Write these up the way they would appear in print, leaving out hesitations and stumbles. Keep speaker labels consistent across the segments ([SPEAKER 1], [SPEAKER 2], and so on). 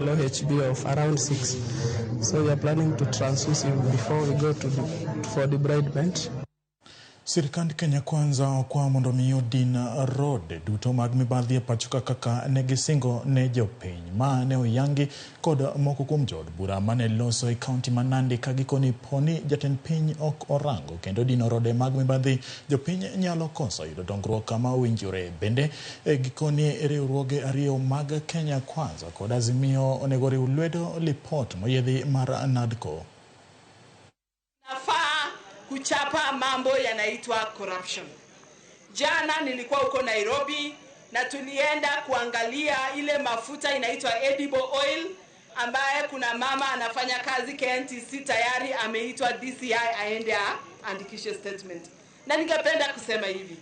[SPEAKER 1] low HB of around 6. So we are planning to transfuse him before we go for debridement.
[SPEAKER 2] Sirkand Kenya Kwanza kwa mondo miyo din road duto mag mibadhi pachuka kaka negisingo ne jopiny ma ne oyangi kod moko kuom jood bura mane loso e kaunti ma Nandi ka gikoni poni jatend piny ok orango kendo dino rode mag mibadhi jopiny nyalo koso yudo dongruok kama owinjore. Bende gikoni riwruoge ariyo mag Kenya Kwanza kod Azimio onego riw lwedo lipot moyiedhi mar NADCO.
[SPEAKER 3] Kuchapa mambo yanaitwa corruption. Jana nilikuwa huko Nairobi na tulienda kuangalia ile mafuta inaitwa edible oil ambaye kuna mama anafanya kazi KNTC tayari ameitwa DCI aende andikishe statement. Na ningependa kusema hivi.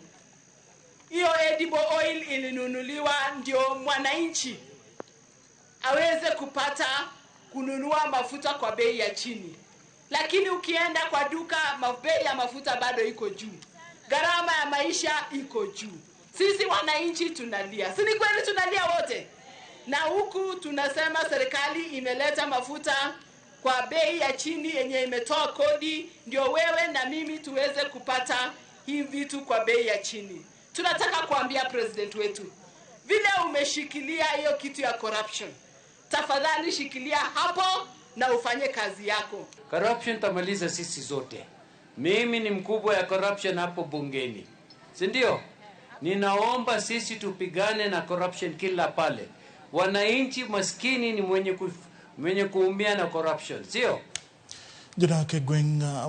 [SPEAKER 3] Hiyo edible oil ilinunuliwa ndio mwananchi aweze kupata kununua mafuta kwa bei ya chini. Lakini ukienda kwa duka bei ya mafuta bado iko juu. Gharama ya maisha iko juu. Sisi wananchi tunalia. Si ni kweli tunalia wote? Na huku tunasema serikali imeleta mafuta kwa bei ya chini yenye imetoa kodi ndio wewe na mimi tuweze kupata hii vitu kwa bei ya chini. Tunataka kuambia president wetu, vile umeshikilia hiyo kitu ya corruption, tafadhali shikilia hapo na ufanye kazi yako.
[SPEAKER 4] Corruption tamaliza sisi zote. Mimi ni mkubwa ya corruption hapo bungeni. Si ndio? Ninaomba sisi tupigane na corruption kila pale. Wananchi maskini ni mwenye kuumia na corruption, sio?
[SPEAKER 2] Jodake gwenga